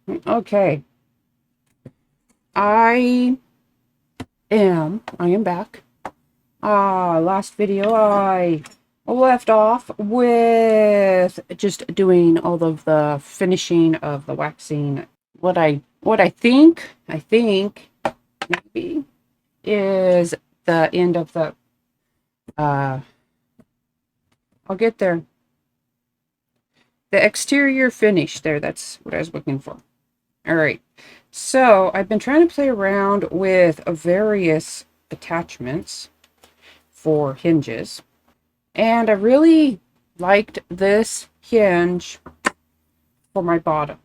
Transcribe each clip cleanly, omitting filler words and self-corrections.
Okay. I I am back. Last video I left off with just doing all of the finishing of the waxing. What I think maybe is the end of the uh I'll get there. The exterior finish there, that's what I was looking for. All right. So I've been trying to play around with various attachments for hinges. And I really liked this hinge for my bottom.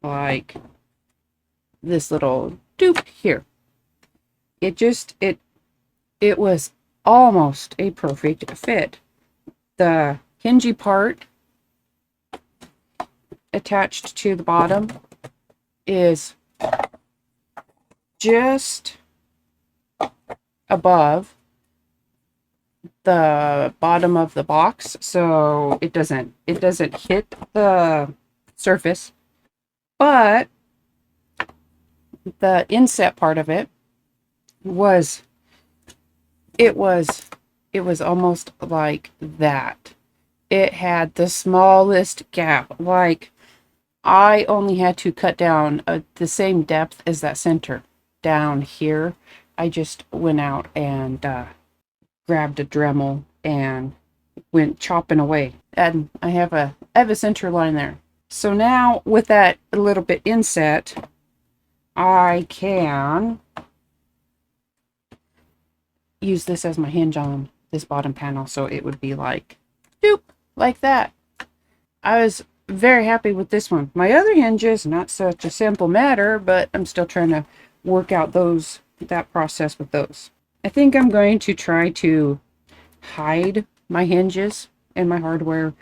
Like this little dupe here. It was almost a perfect fit. The hingy part attached to the bottom is just above the bottom of the box, so it doesn't hit the surface. But the inset part of it was it was almost like that. It had the smallest gap. Like I only had to cut down the same depth as that center down here. I just went out and grabbed a Dremel and went chopping away. And I have a center line there. So now with that a little bit inset, I can use this as my hinge on this bottom panel. So it would be like, doop, like that. I was very happy with this one. My other hinges, not such a simple matter, but I'm still trying to work out that process with those. I think I'm going to try to hide my hinges and my hardware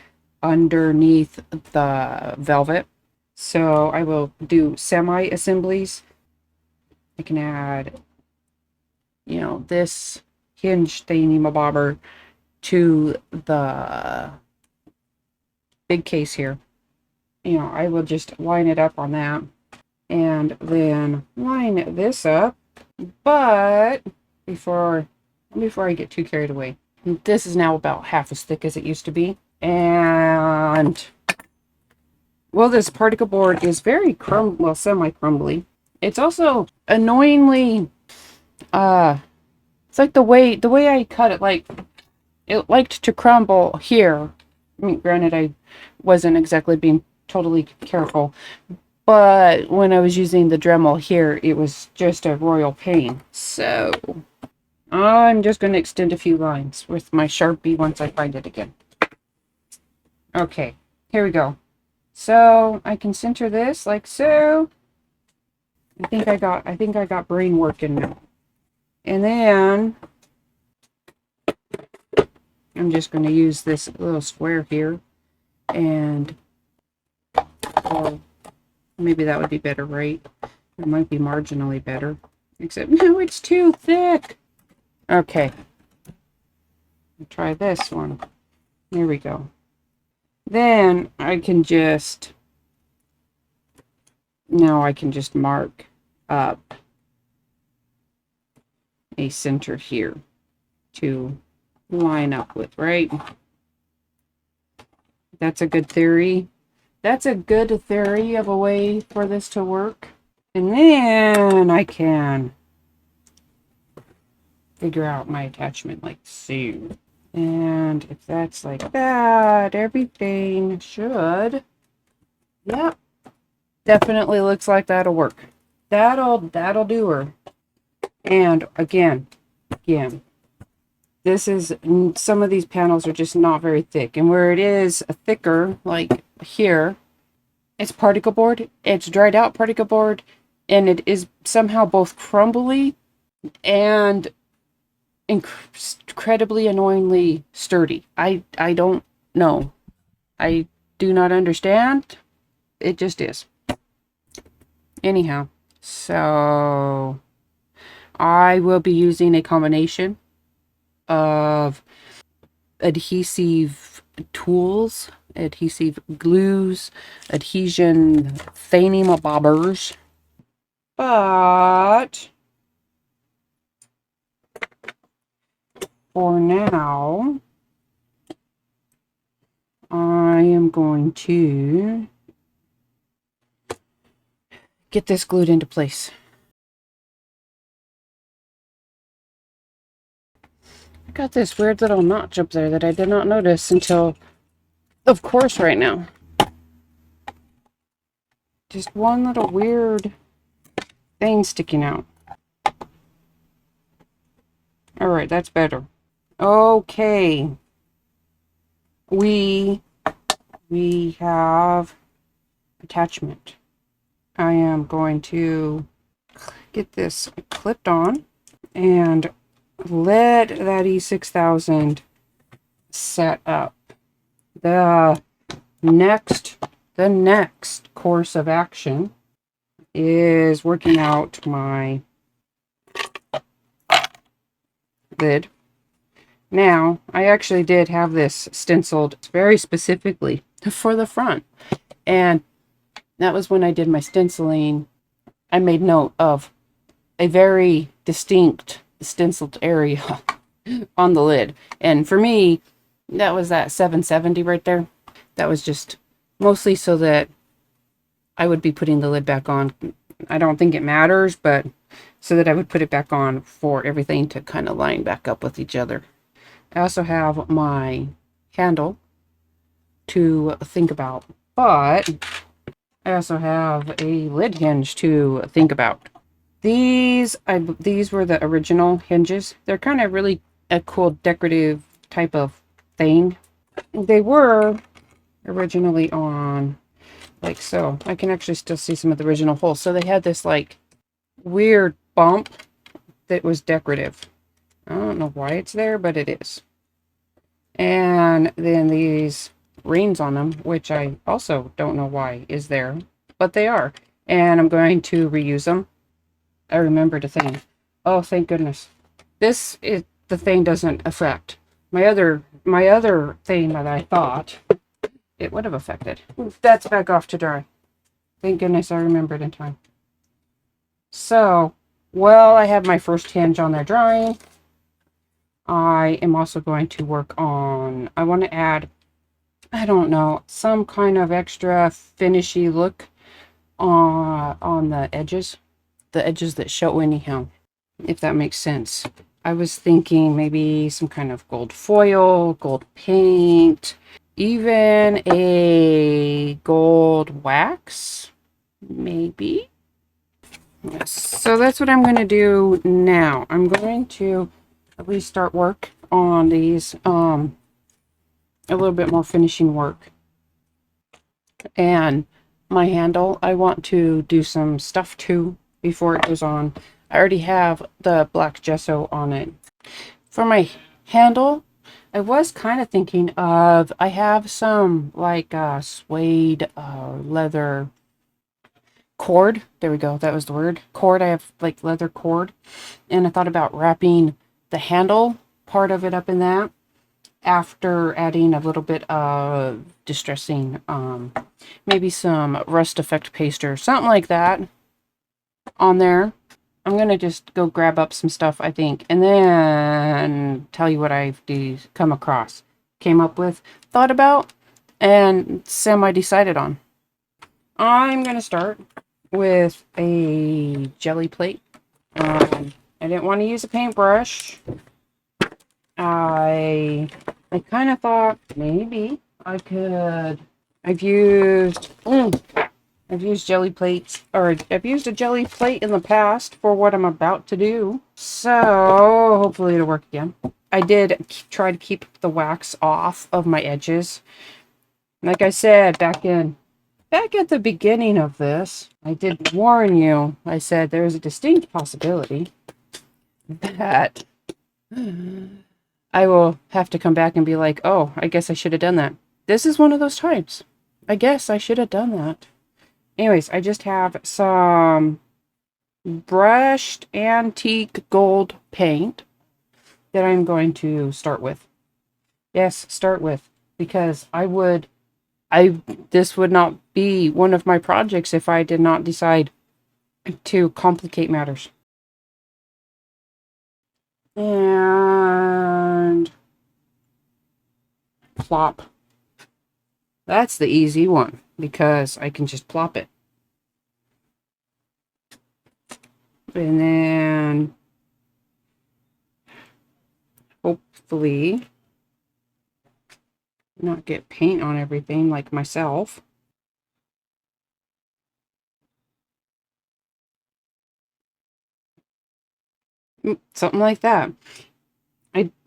underneath the velvet. So I will do semi-assemblies. I can add, this hinge thingy-mabobber to the big case here. I will just line it up on that and then line this up. But before I get too carried away, this is now about half as thick as it used to be. And well, this particle board is very semi-crumbly. It's also annoyingly it's like the way I cut it, like it liked to crumble here. I mean, granted, I wasn't exactly being totally careful, but when I was using the Dremel here, it was just a royal pain. So I'm just going to extend a few lines with my Sharpie once I find it again. Okay, here we go. So I can center this like so. I think I got brain working now. And then I'm just going to use this little square here, and or maybe that would be better, right? It might be marginally better, except no, it's too thick. Okay, try this one. There we go. Then I can just mark up a center here to line up with, right? That's a good theory. That's a good theory of a way for this to work. And then I can figure out my attachment like so. And if that's like that, everything should, yep, definitely looks like that'll work. That'll do her. And again, this is, some of these panels are just not very thick. And where it is thicker, like here, it's particle board. It's dried out particle board. And it is somehow both crumbly and incredibly annoyingly sturdy. I don't know. I do not understand. It just is. Anyhow, so I will be using a combination of adhesive tools adhesive glues, adhesion thingamabobbers. But for now, I am going to get this glued into place. I got this weird little notch up there that I did not notice until, of course, right now. Just one little weird thing sticking out. Alright, that's better. Okay. We have attachment. I am going to get this clipped on and let that E6000 set up. The next course of action is working out my lid. Now, I actually did have this stenciled very specifically for the front, and that was when I did my stenciling. I made note of a very distinct stenciled area on the lid, and for me, that was that 770 right there. That was just mostly so that I would be putting the lid back on. I don't think it matters, but so that I would put it back on for everything to kind of line back up with each other. I also have my handle to think about, but I also have a lid hinge to think about. These were the original hinges. They're kind of really a cool decorative type of thing. They were originally on like so. I can actually still see some of the original holes. So they had this like weird bump that was decorative. I don't know why it's there, but it is. And then these rings on them, which I also don't know why is there, but they are. And I'm going to reuse them. I remembered a thing. Oh, thank goodness. The thing doesn't affect. My other thing that I thought it would have affected. That's back off to dry. Thank goodness I remembered in time. So, well, I have my first hinge on there drying. I am also going to work on, I want to add, I don't know, some kind of extra finishy look on the edges that show anyhow, if that makes sense. I was thinking maybe some kind of gold foil, gold paint, even a gold wax, maybe. So that's what I'm going to do now. I'm going to at least start work on these, a little bit more finishing work. And my handle, I want to do some stuff too before it goes on. I already have the black gesso on it. For my handle, I was kind of thinking of, I have some like suede leather cord. There we go. That was the word. Cord. I have like leather cord. And I thought about wrapping the handle part of it up in that after adding a little bit of distressing, maybe some rust effect paste or something like that on there. I'm going to just go grab up some stuff, I think, and then tell you what I've come across, came up with, thought about, and semi-decided on. I'm going to start with a jelly plate. I didn't want to use a paintbrush. I kind of thought maybe I could. I've used jelly plates, or I've used a jelly plate in the past for what I'm about to do. So hopefully it'll work again. I did try to keep the wax off of my edges. Like I said, back at the beginning of this, I did warn you. I said there's a distinct possibility that I will have to come back and be like, oh, I guess I should have done that. This is one of those times. I guess I should have done that. Anyways, I just have some brushed antique gold paint that I'm going to start with. Yes, start with. Because I would this would not be one of my projects if I did not decide to complicate matters. And plop. That's the easy one because I can just plop it. And then hopefully not get paint on everything like myself. Something like that.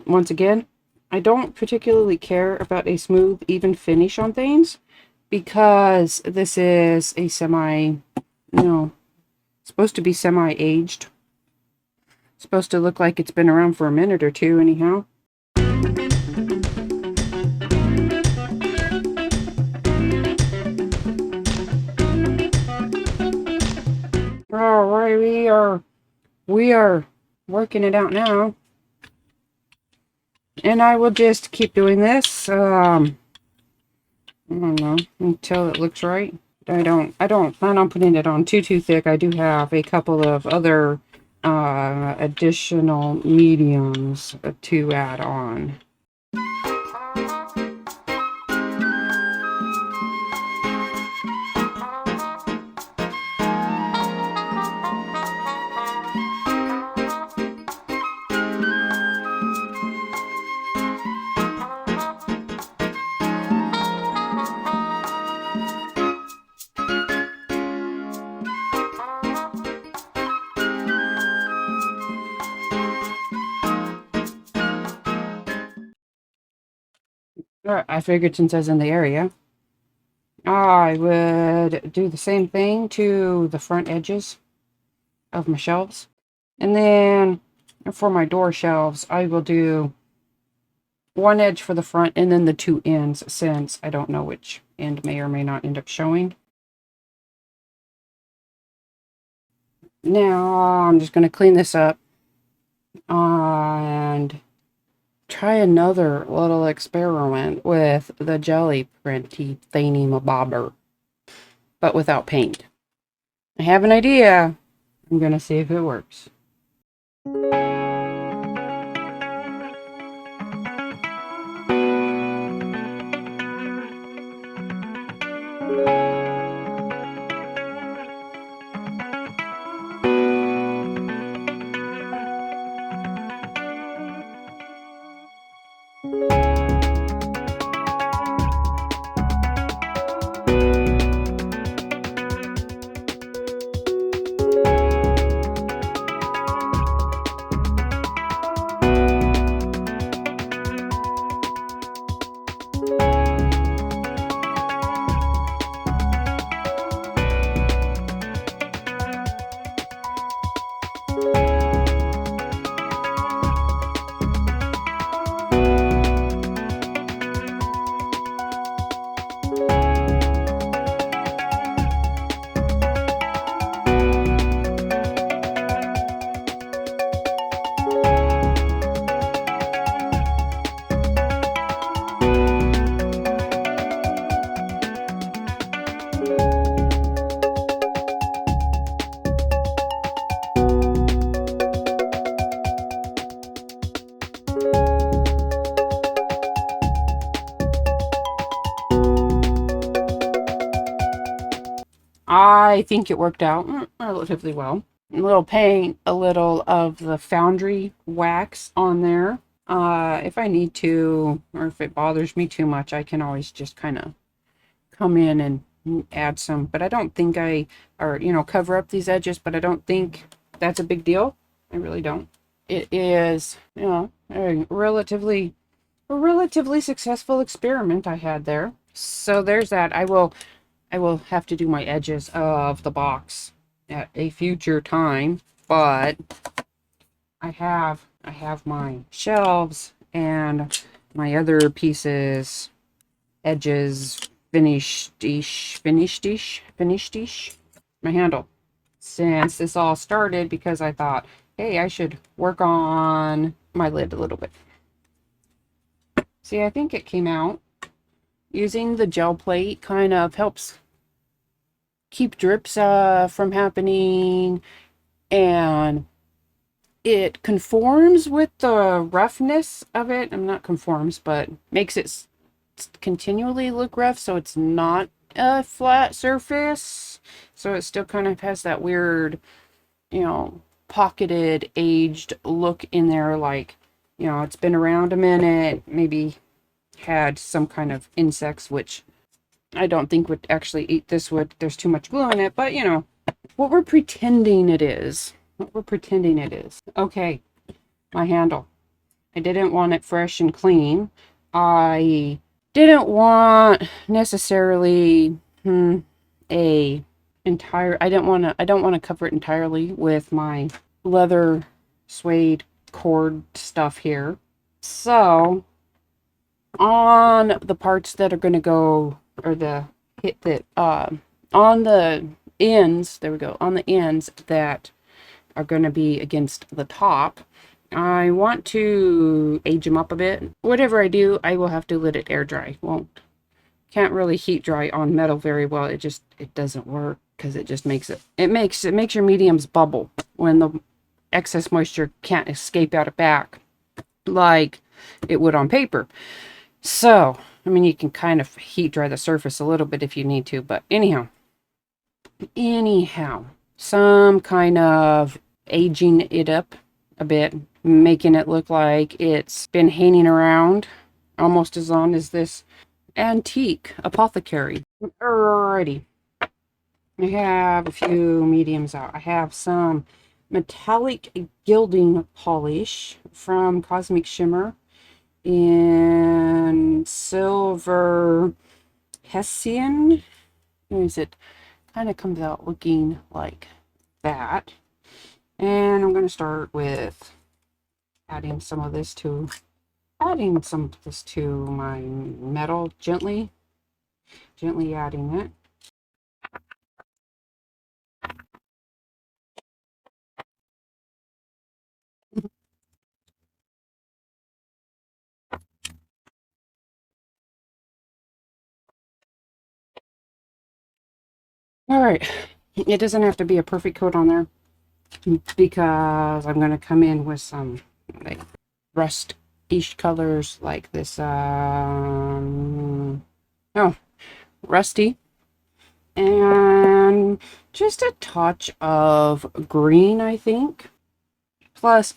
Once again, I don't particularly care about a smooth, even finish on things because this is a supposed to be semi-aged. Supposed to look like it's been around for a minute or two anyhow. All right, we are working it out now. And I will just keep doing this, I don't know, until it looks right. I don't plan on putting it on too thick. I do have a couple of other additional mediums to add on. I figured since I was in the area, I would do the same thing to the front edges of my shelves. And then for my door shelves, I will do one edge for the front and then the two ends, since I don't know which end may or may not end up showing. Now I'm just going to clean this up and try another little experiment with the jelly printy thingy-mabobber, but without paint. I have an idea. I'm going to see if it works. I think it worked out relatively well. A little paint, a little of the foundry wax on there. If I need to, or if it bothers me too much, I can always just kind of come in and add some. But I don't think cover up these edges, but I don't think that's a big deal. I really don't. It is, a relatively successful experiment I had there. So there's that. I will have to do my edges of the box at a future time, but I have my shelves and my other pieces, edges finished-ish, my handle. Since this all started because I thought, hey, I should work on my lid a little bit. See, I think it came out using the gel plate kind of helps keep drips from happening, and it conforms with the roughness of it. I'm not conforms, but makes it continually look rough, so it's not a flat surface. So it still kind of has that weird, pocketed, aged look in there, like, it's been around a minute, maybe had some kind of insects, which I don't think would actually eat this wood. There's too much glue in it, but what we're pretending it is. What we're pretending it is. Okay, my handle. I didn't want it fresh and clean. I didn't want necessarily a entire, I don't want to cover it entirely with my leather suede cord stuff here. So on the parts that are going to go, or the hit that on the ends, there we go, on the ends that are going to be against the top, I want to age them up a bit. Whatever I do, I will have to let it air dry. Can't really heat dry on metal very well. It doesn't work, because it just makes it makes your mediums bubble when the excess moisture can't escape out of back like it would on paper. So, I mean, you can kind of heat dry the surface a little bit if you need to, but anyhow, some kind of aging it up a bit, making it look like it's been hanging around almost as long as this antique Apothecary. Alrighty. I have a few mediums out. I have some metallic gilding polish from Cosmic Shimmer in silver Hessian. It kind of comes out looking like that. And I'm going to start with adding some of this to my metal, gently adding it. All right, it doesn't have to be a perfect coat on there, because I'm going to come in with some like rust-ish colors, like this rusty, and just a touch of green, I think. Plus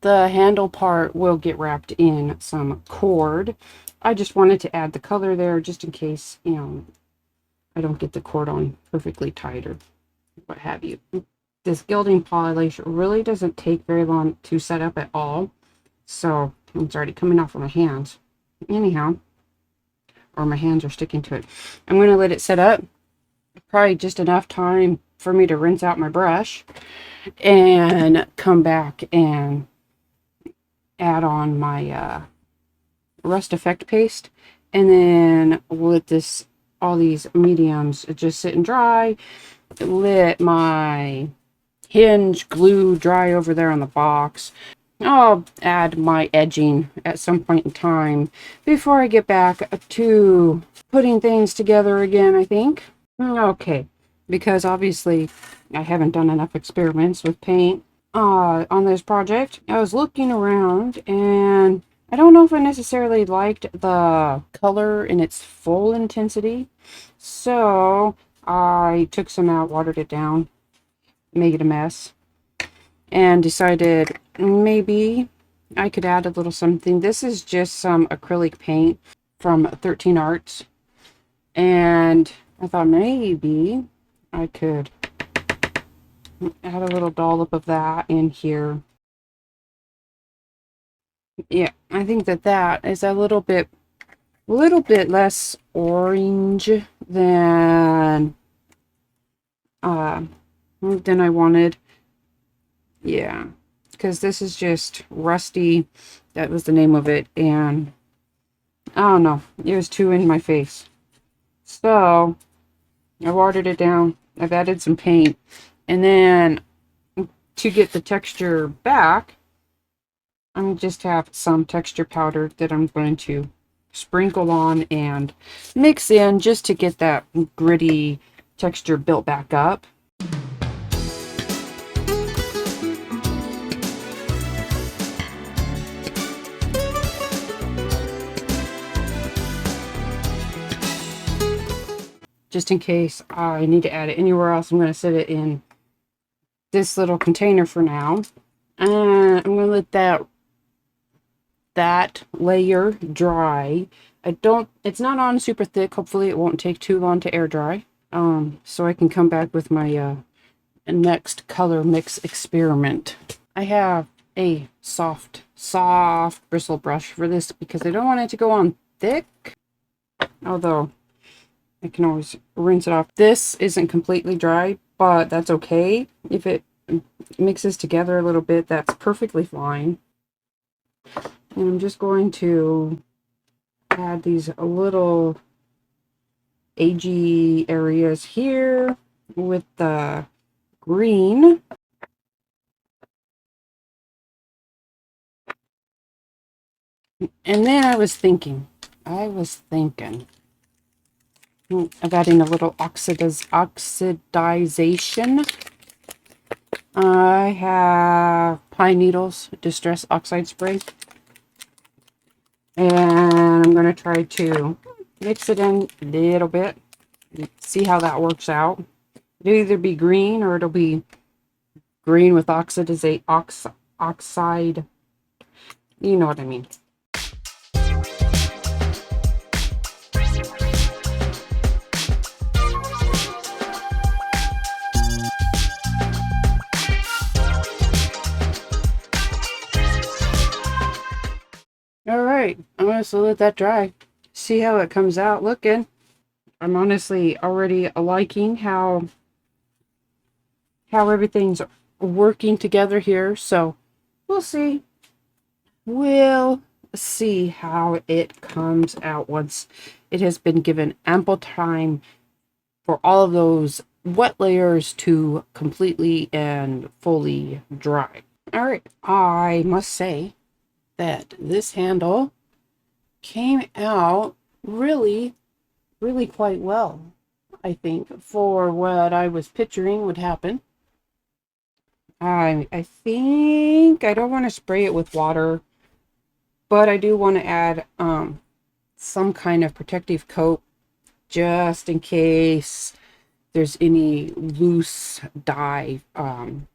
the handle part will get wrapped in some cord. I just wanted to add the color there, just in case I don't get the cord on perfectly tight or what have you. This gilding polish really doesn't take very long to set up at all, so it's already coming off of my hands anyhow, or my hands are sticking to it. I'm going to let it set up, probably just enough time for me to rinse out my brush and come back and add on my rust effect paste, and then let all these mediums just sit and dry. Let my hinge glue dry over there on the box. I'll add my edging at some point in time before I get back to putting things together again, I think. Okay, because obviously I haven't done enough experiments with paint on this project. I was looking around, and I don't know if I necessarily liked the color in its full intensity, so I took some out, watered it down, made it a mess, and decided maybe I could add a little something. This is just some acrylic paint from 13 Arts, and I thought maybe I could add a little dollop of that in here. Yeah, I think that is a little bit less orange than I wanted. Yeah, because this is just rusty. That was the name of it, and I don't know, it was too in my face. So I watered it down. I've added some paint, and then to get the texture back, I'm just have some texture powder that I'm going to sprinkle on and mix in just to get that gritty texture built back up. Just in case I need to add it anywhere else, I'm going to set it in this little container for now. And I'm going to let that layer dry. It's not on super thick. Hopefully it won't take too long to air dry. So I can come back with my next color mix experiment. I have a soft bristle brush for this because I don't want it to go on thick. Although I can always rinse it off. This isn't completely dry, but that's okay. If it mixes together a little bit, that's perfectly fine. And I'm just going to add these little agey areas here with the green. And then I was thinking of adding a little oxidization. I have Pine Needles Distress Oxide Spray. And I'm going to try to mix it in a little bit. See how that works out. It'll either be green or it'll be green with oxide. You know what I mean. Alright, I'm going to let that dry. See how it comes out looking. I'm honestly already liking how everything's working together here. So we'll see. We'll see how it comes out once it has been given ample time for all of those wet layers to completely and fully dry. Alright, I must say that this handle came out really quite well, I think, for what I was picturing would happen. I think I don't want to spray it with water, but I do want to add some kind of protective coat just in case there's any loose dye from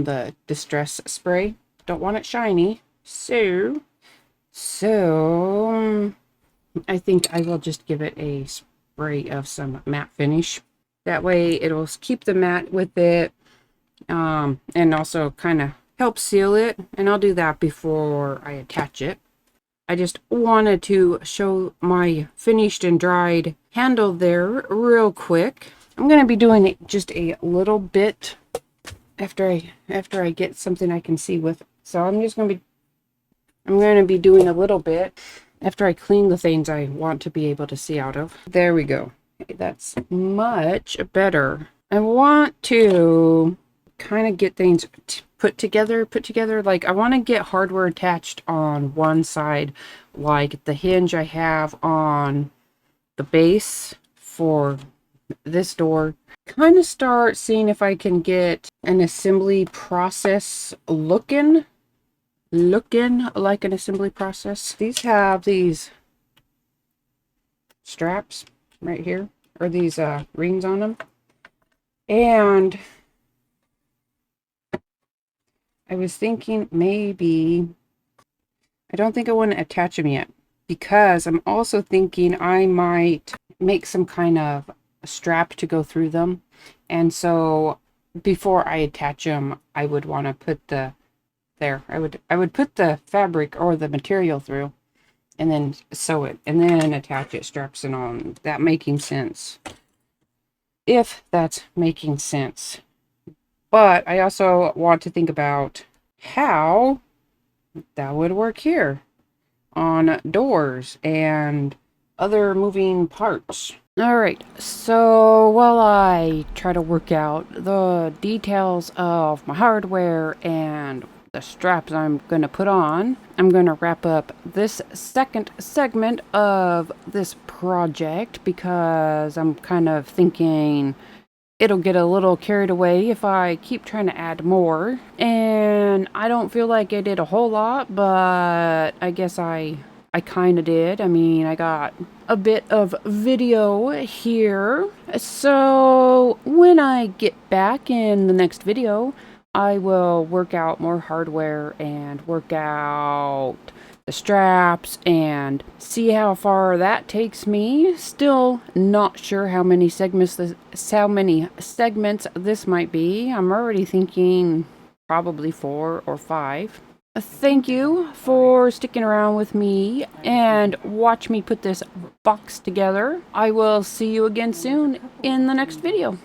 the distress spray. Don't want it shiny. So I think I will just give it a spray of some matte finish. That way it'll keep the matte with it, and also kind of help seal it. And I'll do that before I attach it. I just wanted to show my finished and dried handle there real quick. I'm going to be doing it just a little bit after I get something I can see with. So I'm going to be doing a little bit after I clean the things I want to be able to see out of. There we go. That's much better. I want to kind of get things put together. Like I want to get hardware attached on one side, like the hinge I have on the base for this door. Kind of start seeing if I can get an assembly process looking like an assembly process. These have these straps right here, or these rings on them, and I was thinking maybe I don't think I want to attach them yet, because I'm also thinking I might make some kind of strap to go through them. And so before I attach them, I would want to put I would put the fabric or the material through and then sew it and then attach it, straps and all. That making sense? If that's making sense. But I also want to think about how that would work here on doors and other moving parts. Alright, so while I try to work out the details of my hardware and the straps I'm going to put on, I'm going to wrap up this second segment of this project because I'm kind of thinking it'll get a little carried away if I keep trying to add more. And I don't feel like I did a whole lot, but I guess I kind of did. I mean, I got a bit of video here. So when I get back in the next video, I will work out more hardware and work out the straps and see how far that takes me. Still not sure how many segments this might be. I'm already thinking probably 4 or 5. Thank you for sticking around with me and watch me put this box together. I will see you again soon in the next video.